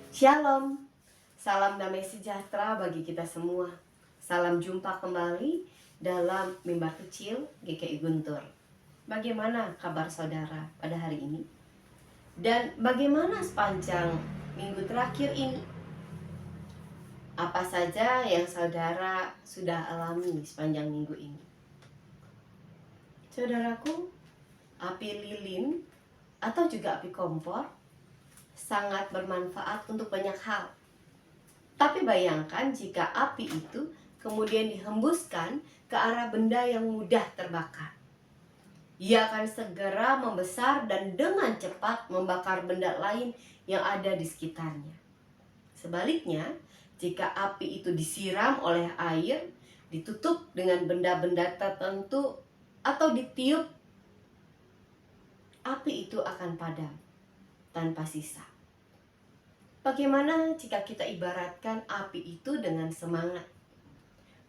Shalom, salam damai sejahtera bagi kita semua. Salam jumpa kembali dalam mimbar kecil GKI Guntur. Bagaimana kabar saudara pada hari ini? Dan bagaimana sepanjang minggu terakhir ini? Apa saja yang saudara sudah alami sepanjang minggu ini? Saudaraku, api lilin atau juga api kompor sangat bermanfaat untuk banyak hal. Tapi bayangkan jika api itu kemudian dihembuskan ke arah benda yang mudah terbakar. Ia akan segera membesar dan dengan cepat membakar benda lain yang ada di sekitarnya. Sebaliknya, jika api itu disiram oleh air, ditutup dengan benda-benda tertentu atau ditiup, api itu akan padam tanpa sisa. Bagaimana jika kita ibaratkan api itu dengan semangat?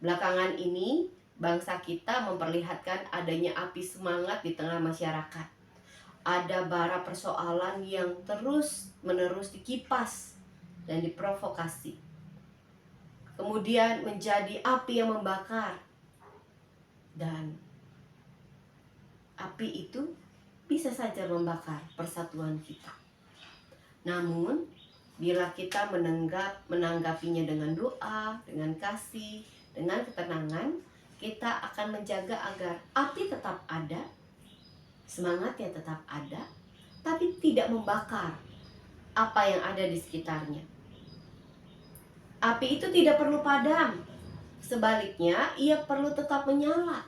Belakangan ini, bangsa kita memperlihatkan adanya api semangat di tengah masyarakat. Ada bara persoalan yang terus-menerus dikipas dan diprovokasi. Kemudian menjadi api yang membakar. Dan api itu bisa saja membakar persatuan kita. Namun, bila kita menanggapinya dengan doa, dengan kasih, dengan ketenangan, kita akan menjaga agar api tetap ada, semangatnya tetap ada, tapi tidak membakar apa yang ada di sekitarnya. Api itu tidak perlu padam, sebaliknya ia perlu tetap menyala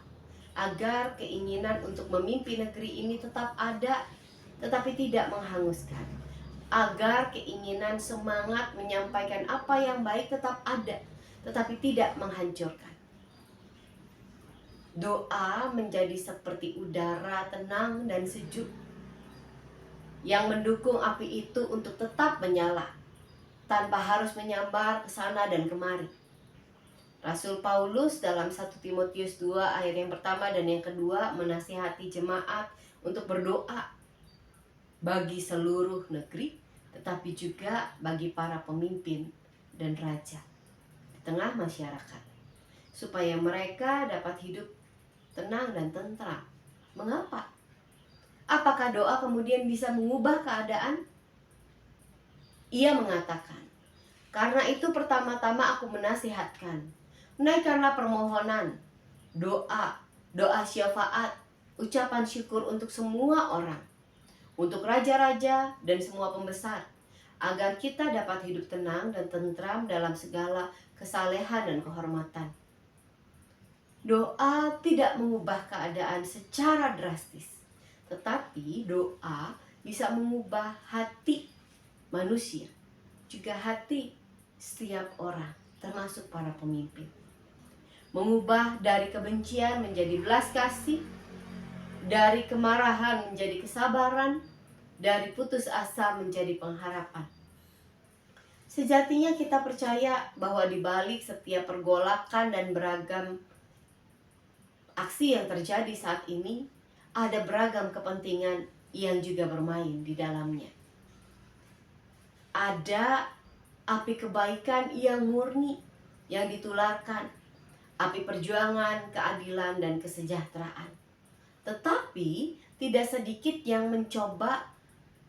agar keinginan untuk memimpin negeri ini tetap ada, tetapi tidak menghanguskan. Agar keinginan semangat menyampaikan apa yang baik tetap ada, tetapi tidak menghancurkan. Doa menjadi seperti udara tenang dan sejuk yang mendukung api itu untuk tetap menyala tanpa harus menyambar ke sana dan kemari. Rasul Paulus dalam 1 Timotius 2 ayat yang pertama dan yang kedua menasihati jemaat untuk berdoa bagi seluruh negeri, tetapi juga bagi para pemimpin dan raja di tengah masyarakat, supaya mereka dapat hidup tenang dan tentram. Mengapa? Apakah doa kemudian bisa mengubah keadaan? Ia mengatakan, karena itu pertama-tama aku menasihatkan, naikkanlah permohonan, doa syafaat, ucapan syukur untuk semua orang, untuk raja-raja dan semua pembesar, agar kita dapat hidup tenang dan tentram dalam segala kesalehan dan kehormatan. Doa tidak mengubah keadaan secara drastis, tetapi doa bisa mengubah hati manusia, juga hati setiap orang, termasuk para pemimpin. Mengubah dari kebencian menjadi belas kasih, dari kemarahan menjadi kesabaran, dari putus asa menjadi pengharapan. Sejatinya kita percaya bahwa di balik setiap pergolakan dan beragam aksi yang terjadi saat ini, ada beragam kepentingan yang juga bermain di dalamnya. Ada api kebaikan yang murni yang ditularkan, api perjuangan, keadilan, dan kesejahteraan. Tetapi tidak sedikit yang mencoba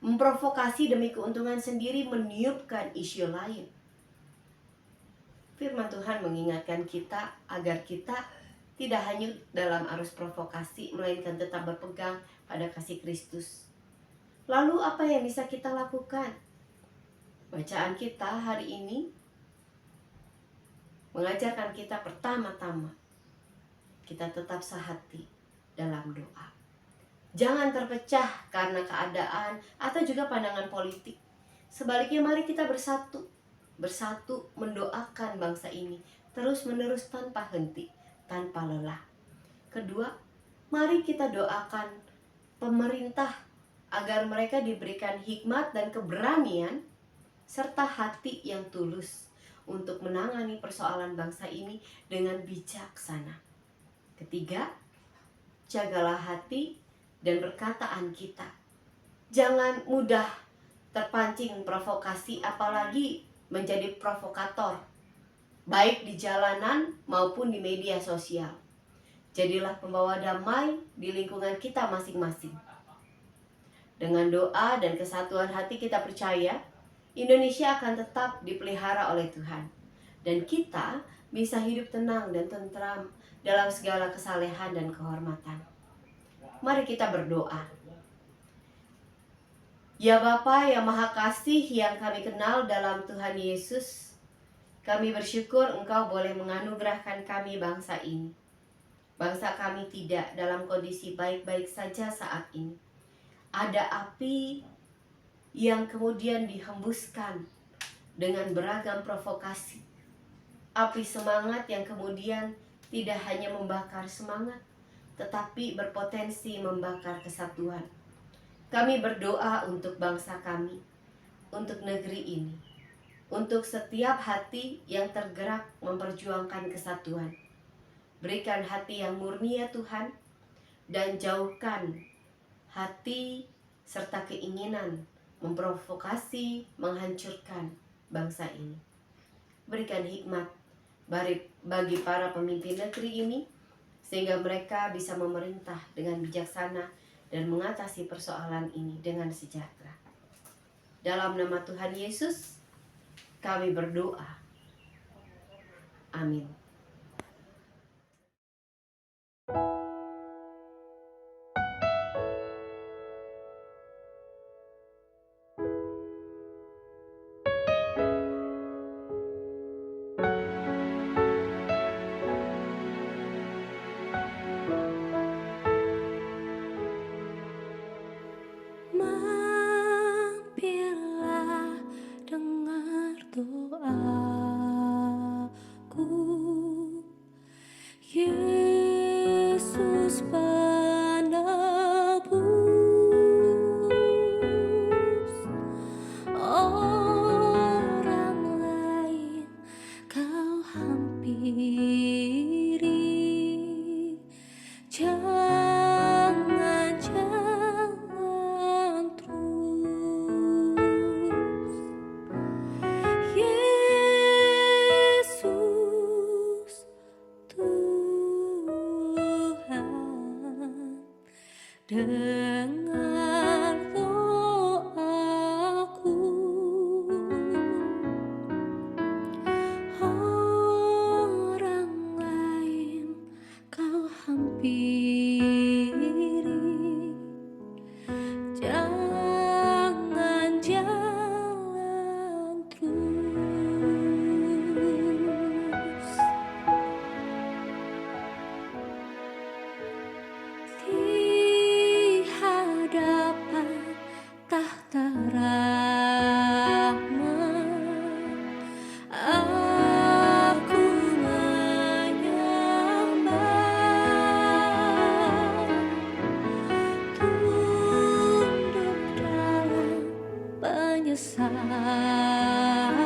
memprovokasi demi keuntungan sendiri, meniupkan isu lain. Firman Tuhan mengingatkan kita agar kita tidak hanyut dalam arus provokasi, melainkan tetap berpegang pada kasih Kristus. Lalu apa yang bisa kita lakukan? Bacaan kita hari ini mengajarkan kita pertama-tama, kita tetap sehati dalam doa. Jangan terpecah karena keadaan atau juga pandangan politik. Sebaliknya mari kita bersatu mendoakan bangsa ini terus-menerus tanpa henti, tanpa lelah. Kedua, mari kita doakan pemerintah agar mereka diberikan hikmat dan keberanian serta hati yang tulus untuk menangani persoalan bangsa ini dengan bijaksana. Ketiga, jagalah hati dan perkataan kita. Jangan mudah terpancing provokasi, apalagi menjadi provokator, baik di jalanan maupun di media sosial. Jadilah pembawa damai di lingkungan kita masing-masing. Dengan doa dan kesatuan hati kita percaya Indonesia akan tetap dipelihara oleh Tuhan, dan kita bisa hidup tenang dan tentram dalam segala kesalehan dan kehormatan. Mari kita berdoa. Ya Bapa yang Maha Kasih yang kami kenal dalam Tuhan Yesus, kami bersyukur Engkau boleh menganugerahkan kami bangsa ini. Bangsa kami tidak dalam kondisi baik-baik saja saat ini. Ada api yang kemudian dihembuskan dengan beragam provokasi. Api semangat yang kemudian tidak hanya membakar semangat, tetapi berpotensi membakar kesatuan. Kami berdoa untuk bangsa kami, untuk negeri ini, untuk setiap hati yang tergerak memperjuangkan kesatuan. Berikan hati yang murni ya Tuhan, dan jauhkan hati serta keinginan memprovokasi, menghancurkan bangsa ini. Berikan hikmat bagi para pemimpin negeri ini, sehingga mereka bisa memerintah dengan bijaksana dan mengatasi persoalan ini dengan sejahtera. Dalam nama Tuhan Yesus, kami berdoa. Amin. Mampirlah dengar doaku, Yesus penebus. Orang lain kau hampiri, jangan jalan terus. Yesus Tuhan, dengar doaku. Orang lain kau hampiri, jangan jalan terus. Di hadapan tahta rahmat, aku menyembah, tunduk dalam penyesalan.